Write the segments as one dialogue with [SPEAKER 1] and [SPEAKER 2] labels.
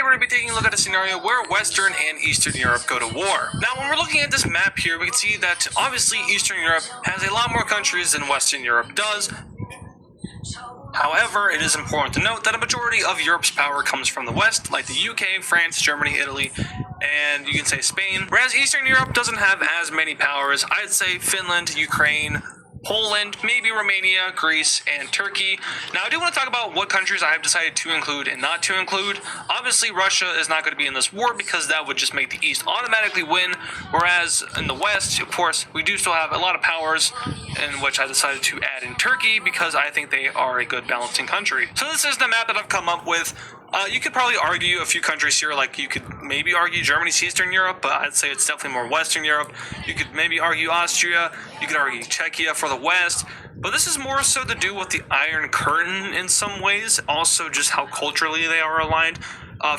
[SPEAKER 1] we're going to be taking a look at a scenario where Western and Eastern Europe go to war. Now, when we're looking at this map here, we can see that obviously Eastern Europe has a lot more countries than Western Europe does. However, it is important to note that a majority of Europe's power comes from the West, like the UK, France, Germany, Italy, and you can say Spain. Whereas Eastern Europe doesn't have as many powers. I'd say Finland, Ukraine, Poland, maybe Romania, Greece, and Turkey. Now, I do want to talk about what countries I have decided to include and not to include. Obviously, Russia is not going to be in this war because that would just make the East automatically win, whereas in the West, of course, we do still have a lot of powers, in which I decided to add in Turkey because I think they are a good balancing country. So this is the map that I've come up with. You could probably argue a few countries here, like you could maybe argue Germany's Eastern Europe, but I'd say it's definitely more Western Europe. You could maybe argue Austria, you could argue Czechia for the West, but this is more so to do with the Iron Curtain in some ways, also just how culturally they are aligned.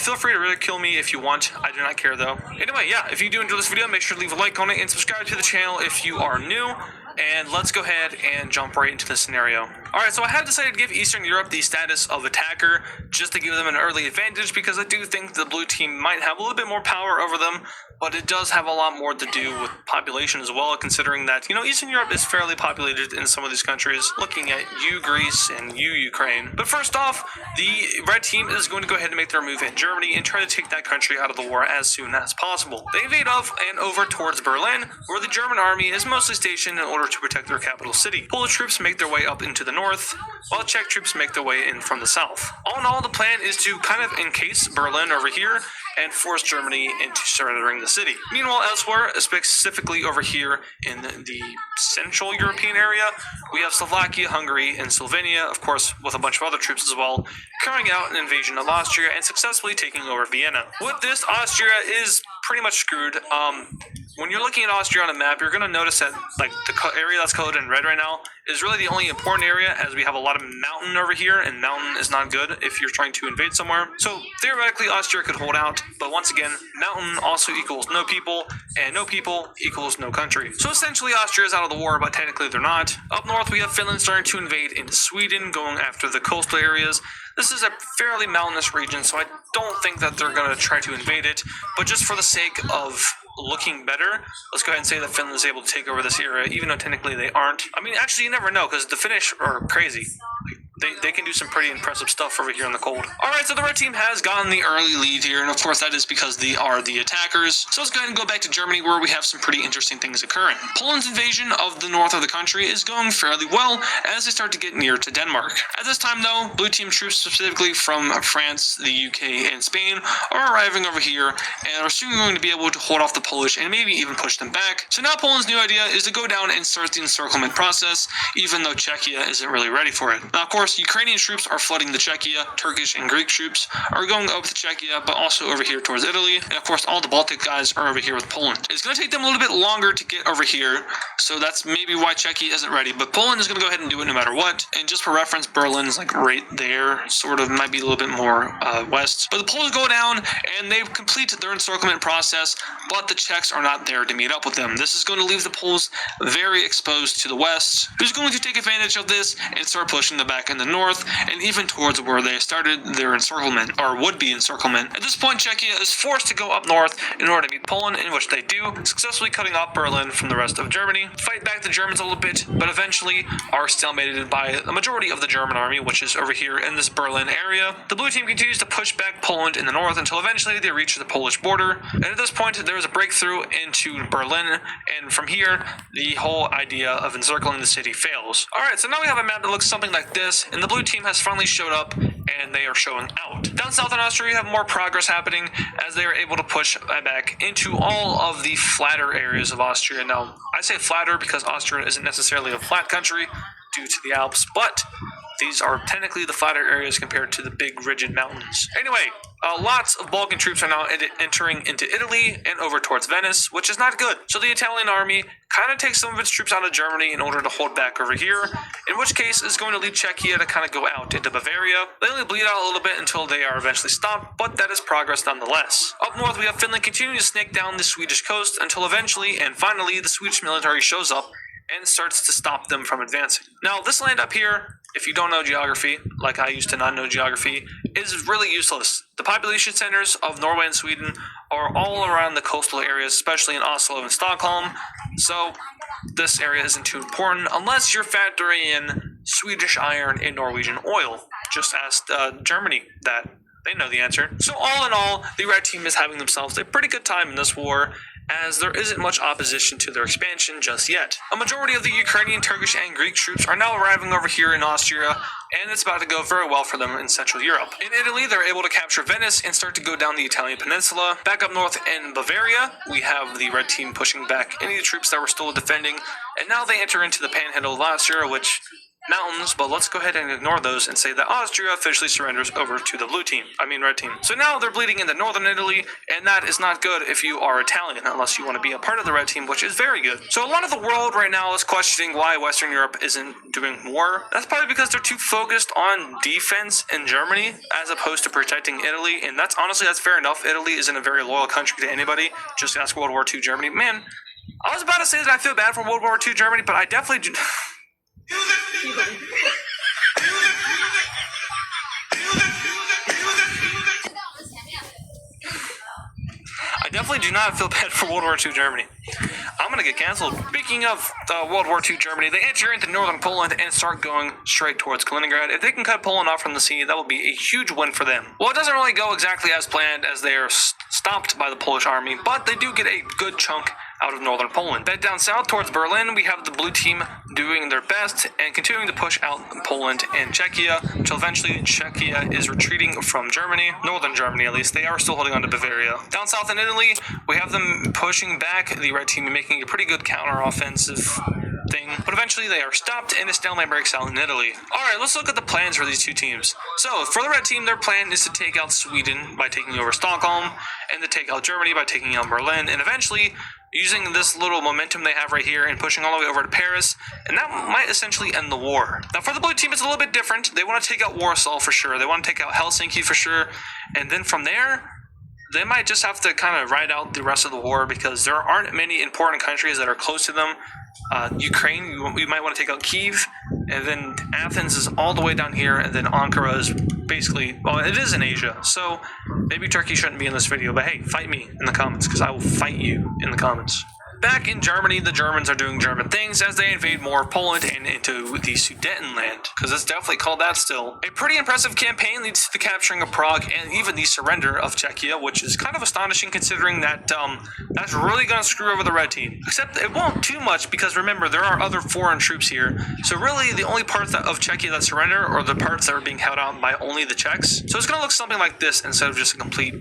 [SPEAKER 1] Feel free to ridicule me if you want. I do not care though. Anyway, yeah, if you do enjoy this video, make sure to leave a like on it and subscribe to the channel if you are new. And let's go ahead and jump right into the scenario. Alright, so I have decided to give Eastern Europe the status of attacker just to give them an early advantage because I do think the blue team might have a little bit more power over them, but it does have a lot more to do with population as well, considering that, you know, Eastern Europe is fairly populated in some of these countries, looking at you, Greece, and you, Ukraine. But first off, the red team is going to go ahead and make their move in Germany and try to take that country out of the war as soon as possible. They invade off and over towards Berlin, where the German army is mostly stationed in order to protect their capital city. Polish troops make their way up into the north, while Czech troops make their way in from the south. All in all, the plan is to kind of encase Berlin over here and force Germany into surrendering the city. Meanwhile, elsewhere, specifically over here in the Central European area, we have Slovakia, Hungary, and Slovenia, of course, with a bunch of other troops as well, carrying out an invasion of Austria and successfully taking over Vienna. With this, Austria is pretty much screwed. When you're looking at Austria on a map, you're going to notice that like the area that's colored in red right now is really the only important area, as we have a lot of mountain over here, and mountain is not good if you're trying to invade somewhere. So theoretically, Austria could hold out, but once again, mountain also equals no people, and no people equals no country. So essentially, Austria is out of the war, but technically they're not. Up north, we have Finland starting to invade into Sweden, going after the coastal areas. This is a fairly mountainous region, so I don't think that they're going to try to invade it, but just for the sake of looking better, let's go ahead and say that Finland is able to take over this area, even though technically they aren't. I mean, actually, you never know, because the Finnish are crazy. They can do some pretty impressive stuff over here in the cold. Alright, so the red team has gotten the early lead here, and of course that is because they are the attackers. So let's go ahead and go back to Germany, where we have some pretty interesting things occurring. Poland's invasion of the north of the country is going fairly well as they start to get near to Denmark. At this time though, blue team troops specifically from France, the UK, and Spain are arriving over here and are soon going to be able to hold off the Polish and maybe even push them back. So now Poland's new idea is to go down and start the encirclement process, even though Czechia isn't really ready for it. Now of course, Ukrainian troops are flooding the Czechia, Turkish and Greek troops are going up to Czechia, but also over here towards Italy, and of course all the Baltic guys are over here with Poland. It's going to take them a little bit longer to get over here, so that's maybe why Czechia isn't ready, but Poland is going to go ahead and do it no matter what. And just for reference, Berlin is like right there, sort of, might be a little bit more west. But the Poles go down and they complete their encirclement process, but the Czechs are not there to meet up with them. This is going to leave the Poles very exposed to the west, who's going to take advantage of this and start pushing them back in the north, and even towards where they started their encirclement, or would-be encirclement. At this point, Czechia is forced to go up north in order to meet Poland, in which they do, successfully cutting off Berlin from the rest of Germany, fight back the Germans a little bit, but eventually are stalemated by a majority of the German army, which is over here in this Berlin area. The blue team continues to push back Poland in the north until eventually they reach the Polish border, and at this point there is a breakthrough into Berlin, and from here the whole idea of encircling the city fails. Alright, so now we have a map that looks something like this, and the blue team has finally showed up and they are showing out. Down south in Austria, you have more progress happening as they are able to push back into all of the flatter areas of Austria. Now, I say flatter because Austria isn't necessarily a flat country due to the Alps, but these are technically the flatter areas compared to the big rigid mountains. Anyway, lots of Balkan troops are now entering into Italy and over towards Venice, which is not good. So the Italian army kind of takes some of its troops out of Germany in order to hold back over here, in which case is going to lead Czechia to kind of go out into Bavaria. They only bleed out a little bit until they are eventually stopped, but that is progress nonetheless. Up north, we have Finland continuing to snake down the Swedish coast until eventually and finally the Swedish military shows up and starts to stop them from advancing. Now, this land up here, if you don't know geography, like I used to not know geography, is really useless. The population centers of Norway and Sweden are all around the coastal areas, especially in Oslo and Stockholm, so this area isn't too important unless you're factoring in Swedish iron and Norwegian oil. Just ask Germany that. They know the answer. So all in all, the red team is having themselves a pretty good time in this war, as there isn't much opposition to their expansion just yet. A majority of the Ukrainian, Turkish, and Greek troops are now arriving over here in Austria, and it's about to go very well for them in Central Europe. In Italy, they're able to capture Venice and start to go down the Italian peninsula. Back up north in Bavaria, we have the red team pushing back any of the troops that were still defending, and now they enter into the panhandle of Austria, which mountains, but let's go ahead and ignore those and say that Austria officially surrenders over to the red team. So now they're bleeding into northern Italy, and that is not good if you are Italian, unless you want to be a part of the red team, which is very good. So a lot of the world right now is questioning why Western Europe isn't doing more. That's probably because they're too focused on defense in Germany as opposed to protecting Italy, and that's fair enough. Italy isn't a very loyal country to anybody. Just ask World War II Germany. Man, I was about to say that I feel bad for World War II Germany, but I definitely do. I definitely do not feel bad for World War II Germany. I'm gonna get canceled. Speaking of World War II Germany, they enter into northern Poland and start going straight towards Kaliningrad. If they can cut Poland off from the sea, that will be a huge win for them. Well, it doesn't really go exactly as planned, as they are stopped by the Polish army, but they do get a good chunk out of northern Poland. Back down south towards Berlin, we have the blue team doing their best and continuing to push out Poland and Czechia, until eventually Czechia is retreating from Germany, northern Germany at least. They are still holding on to Bavaria. Down south in Italy, we have them pushing back the red team and making a pretty good counter-offensive thing, but eventually they are stopped and a stalemate breaks out in Italy. Alright, let's look at the plans for these two teams. So, for the red team, their plan is to take out Sweden by taking over Stockholm, and to take out Germany by taking out Berlin, and eventually using this little momentum they have right here and pushing all the way over to Paris, and that might essentially end the war. Now for the blue team, it's a little bit different. They want to take out Warsaw for sure. They want to take out Helsinki for sure, and then from there, they might just have to kind of ride out the rest of the war because there aren't many important countries that are close to them. Ukraine, we might want to take out Kyiv, and then Athens is all the way down here, and then Ankara is basically, well, it is in Asia, so maybe Turkey shouldn't be in this video, but hey, fight me in the comments, because I will fight you in the comments. Back in Germany, the Germans are doing German things as they invade more of Poland and into the Sudetenland, because it's definitely called that still. A pretty impressive campaign leads to the capturing of Prague and even the surrender of Czechia, which is kind of astonishing considering that that's really going to screw over the red team. Except it won't too much, because remember, there are other foreign troops here, so really the only parts of Czechia that surrender are the parts that are being held out by only the Czechs. So it's going to look something like this instead of just a complete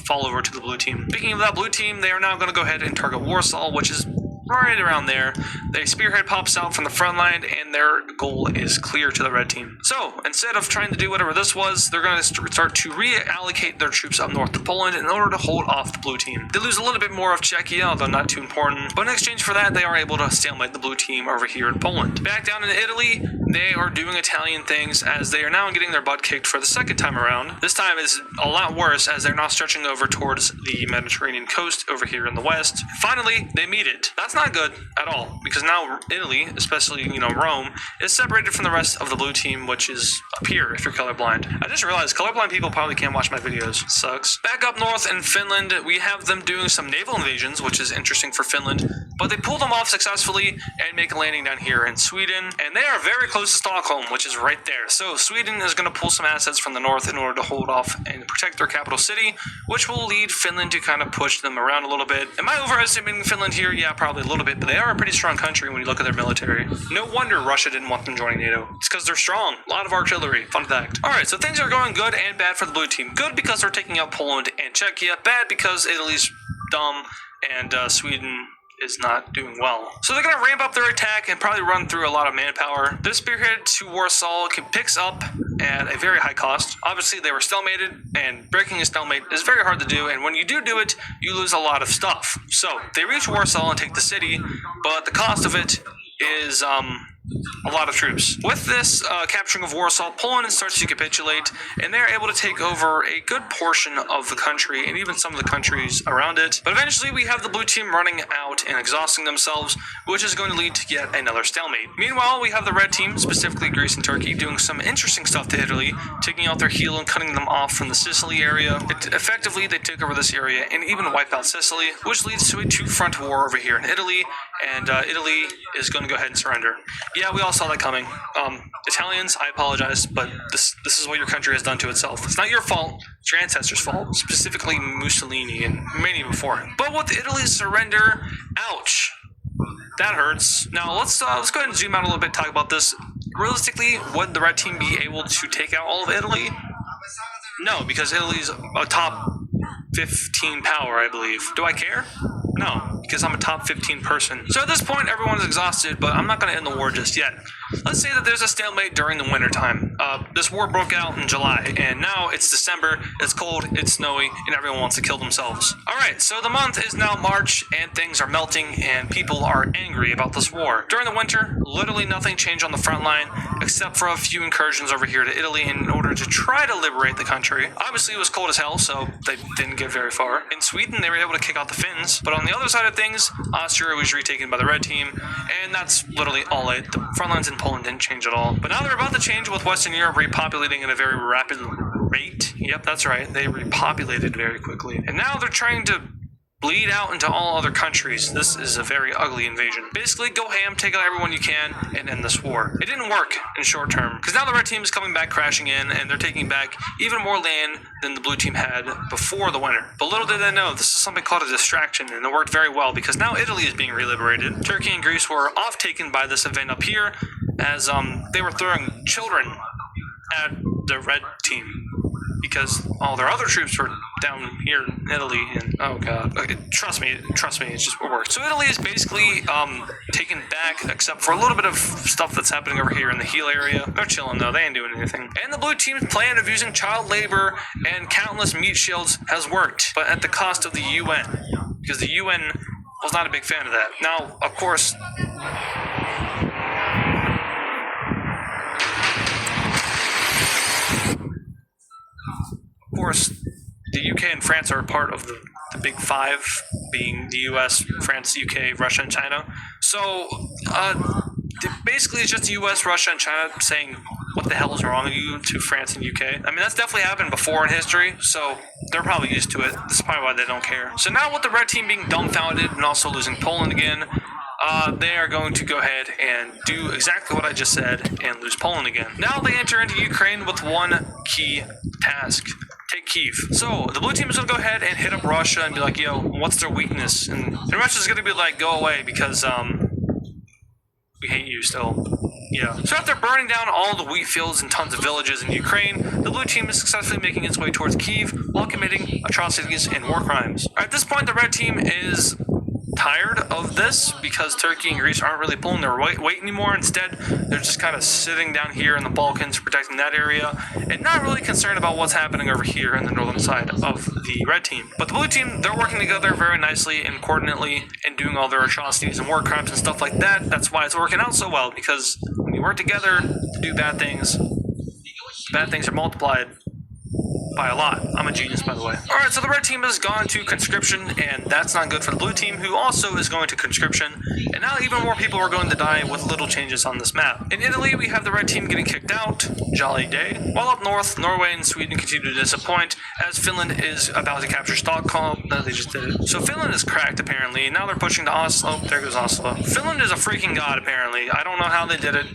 [SPEAKER 1] fall over to the blue team. Speaking of that blue team, they are now going to go ahead and target Warsaw, which is right around there. The spearhead pops out from the front line, and their goal is clear to the red team. So, instead of trying to do whatever this was, they're going to start to reallocate their troops up north to Poland in order to hold off the blue team. They lose a little bit more of Czechia, although not too important, but in exchange for that, they are able to stalemate the blue team over here in Poland. Back down in Italy, they are doing Italian things as they are now getting their butt kicked for the second time around. This time is a lot worse as they're now stretching over towards the Mediterranean coast over here in the west. Finally, they meet it. That's not good at all, because now Italy, especially, Rome, is separated from the rest of the blue team, which is up here if you're colorblind. I just realized colorblind people probably can't watch my videos. Sucks. Back up north in Finland, we have them doing some naval invasions, which is interesting for Finland, but they pull them off successfully and make a landing down here in Sweden, and they are very close to Stockholm, which is right there. So Sweden is going to pull some assets from the north in order to hold off and protect their capital city, which will lead Finland to kind of push them around a little bit. Am I overestimating Finland here? Yeah, probably a little bit, but they are a pretty strong country when you look at their military. No wonder Russia didn't want them joining NATO. It's because they're strong. A lot of artillery. Fun fact. Alright, so things are going good and bad for the blue team. Good because they're taking out Poland and Czechia. Bad because Italy's dumb and Sweden is not doing well. So they're going to ramp up their attack and probably run through a lot of manpower. This spearhead to Warsaw picks up at a very high cost. Obviously, they were stalemated, and breaking a stalemate is very hard to do, and when you do it, you lose a lot of stuff. So they reach Warsaw and take the city, but the cost of it is a lot of troops. With this capturing of Warsaw, Poland starts to capitulate, and they're able to take over a good portion of the country and even some of the countries around it. But eventually, we have the blue team running out and exhausting themselves, which is going to lead to yet another stalemate. Meanwhile, we have the red team, specifically Greece and Turkey, doing some interesting stuff to Italy, taking out their heel and cutting them off from the Sicily area. Effectively, they took over this area and even wiped out Sicily, which leads to a two-front war over here in Italy, and Italy is going to go ahead and surrender. Yeah, we all saw that coming. Italians, I apologize, but this is what your country has done to itself. It's not your fault. It's your ancestors' fault, specifically Mussolini and many before him. But with Italy's surrender, ouch, that hurts. Now let's go ahead and zoom out a little bit, talk about this. Realistically, would the red team be able to take out all of Italy? No, because Italy's a top 15 power, I believe. Do I care? No, because I'm a top 15 person. So at this point, everyone's exhausted, but I'm not going to end the war just yet. Let's say that there's a stalemate during the winter time. This war broke out in July, and now it's December, it's cold, it's snowy, and everyone wants to kill themselves. Alright, so the month is now March, and things are melting, and people are angry about this war. During the winter, literally nothing changed on the front line, except for a few incursions over here to Italy in order to try to liberate the country. Obviously, it was cold as hell, so they didn't get very far. In Sweden, they were able to kick out the Finns, but on the other side of things, Austria was retaken by the red team, and that's literally all it. The front lines in Poland didn't change at all. But now they're about to change with Western Europe repopulating at a very rapid rate. Yep, that's right. They repopulated very quickly. And now they're trying to bleed out into all other countries. This is a very ugly invasion. Basically, go ham, take out everyone you can, and end this war. It didn't work in short term, because now the red team is coming back crashing in, and they're taking back even more land than the blue team had before the winter. But little did they know, this is something called a distraction, and it worked very well, because now Italy is being reliberated. Turkey and Greece were off-taken by this event up here, as they were throwing children at the red team, because all their other troops were down here in Italy, and oh god, trust me, it's just it works. So Italy is basically taken back, except for a little bit of stuff that's happening over here in the heel area. They're chilling though, they ain't doing anything. And the blue team's plan of using child labor and countless meat shields has worked, but at the cost of the UN, because the UN was not a big fan of that. Now, of course, the UK and France are a part of the big five, being the US, France, UK, Russia, and China. So, basically it's just the US, Russia, and China saying, what the hell is wrong with you to France and UK? I mean, that's definitely happened before in history, so they're probably used to it. This is probably why they don't care. So now with the red team being dumbfounded and also losing Poland again, they are going to go ahead and do exactly what I just said and lose Poland again. Now they enter into Ukraine with one key task. Take Kyiv. So the blue team is going to go ahead and hit up Russia and be like, yo, what's their weakness? And Russia's going to be like, go away because we hate you still. Yeah. So after burning down all the wheat fields and tons of villages in Ukraine, the blue team is successfully making its way towards Kyiv while committing atrocities and war crimes. At this point, the red team is tired of this because Turkey and Greece aren't really pulling their weight anymore. Instead, they're just kind of sitting down here in the Balkans, protecting that area, and not really concerned about what's happening over here in the northern side of the red team. But the blue team, they're working together very nicely and coordinately and doing all their atrocities and war crimes and stuff like that. That's why it's working out so well, because when you work together to do bad things are multiplied by a lot. I'm a genius, by the way. Alright, so the red team has gone to conscription, and that's not good for the blue team, who also is going to conscription. And now even more people are going to die with little changes on this map. In Italy, we have the red team getting kicked out. Jolly day. While up north, Norway and Sweden continue to disappoint, as Finland is about to capture Stockholm. No, they just did it. So Finland is cracked, apparently. Now they're pushing to Oslo. There goes Oslo. Finland is a freaking god, apparently. I don't know how they did it.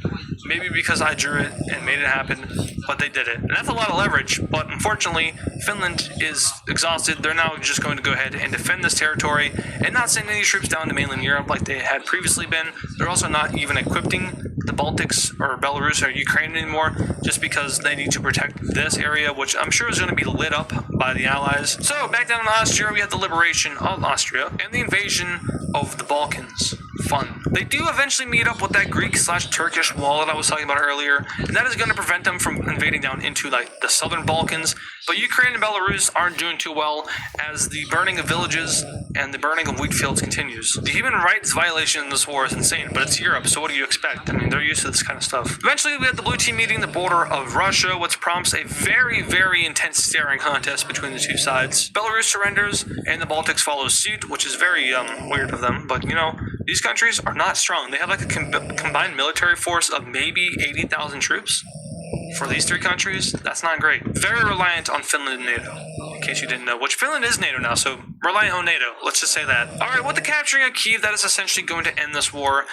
[SPEAKER 1] Maybe because I drew it and made it happen, but they did it. And that's a lot of leverage, but unfortunately, Finland is exhausted. They're now just going to go ahead and defend this territory and not send any troops down to mainland Europe like they had previously been. They're also not even equipping the Baltics or Belarus or Ukraine anymore, just because they need to protect this area, which I'm sure is going to be lit up by the Allies. So back down in Austria, we have the liberation of Austria and the invasion of the Balkans. fun. They do eventually meet up with that Greek/Turkish wall that I was talking about earlier, and that is going to prevent them from invading down into like the southern Balkans. But Ukraine and Belarus aren't doing too well as the burning of villages and the burning of wheat fields continues. The human rights violation in this war is insane, but it's Europe, so what do you expect? I mean, they're used to this kind of stuff. Eventually, we have the blue team meeting the border of Russia, which prompts a very, very intense staring contest between the two sides. Belarus surrenders, and the Baltics follow suit, which is very weird of them, but you know, these countries are not strong. They have like a combined military force of maybe 80,000 troops. For these three countries, that's not great. Very reliant on Finland and NATO, in case you didn't know, which Finland is NATO now, so reliant on NATO, let's just say that. Alright, with the capturing of Kyiv, that is essentially going to end this war,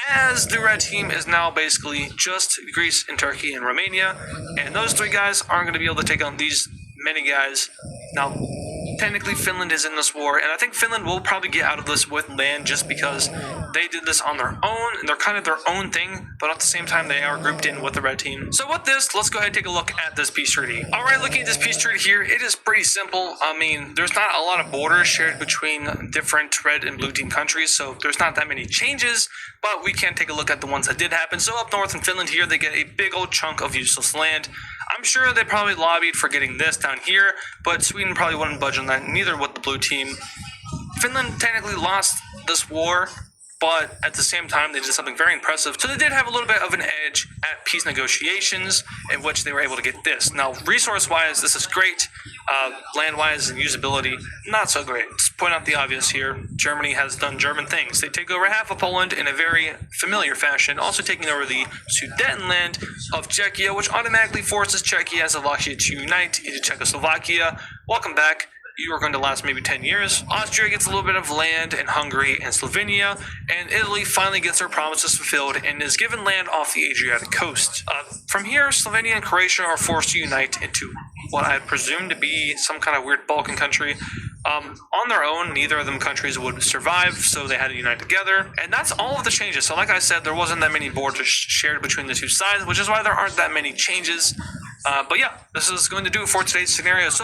[SPEAKER 1] as the red team is now basically just Greece and Turkey and Romania, and those three guys aren't going to be able to take on these many guys. Now, technically Finland is in this war, and I think Finland will probably get out of this with land just because they did this on their own, and they're kind of their own thing, but at the same time they are grouped in with the red team. So with this, let's go ahead and take a look at this peace treaty. Alright, looking at this peace treaty here, it is pretty simple. I mean, there's not a lot of borders shared between different red and blue team countries, so there's not that many changes, but we can take a look at the ones that did happen. So up north in Finland here, they get a big old chunk of useless land. I'm sure they probably lobbied for getting this down here, but Sweden probably wouldn't budge on that, neither would the blue team. Finland technically lost this war, but at the same time they did something very impressive. So they did have a little bit of an edge at peace negotiations, in which they were able to get this. Now, resource-wise, this is great. Land-wise and usability, not so great. Just point out the obvious here. Germany has done German things. They take over half of Poland in a very familiar fashion, also taking over the Sudetenland of Czechia, which automatically forces Czechia and Slovakia to unite into Czechoslovakia. Welcome back. You are going to last maybe 10 years. Austria gets a little bit of land, and Hungary and Slovenia, and Italy finally gets their promises fulfilled and is given land off the Adriatic coast. From here, Slovenia and Croatia are forced to unite into what I presume to be some kind of weird Balkan country. On their own, neither of them countries would survive, so they had to unite together. And that's all of the changes. So like I said, there wasn't that many borders shared between the two sides, which is why there aren't that many changes. But yeah, this is going to do it for today's scenario. So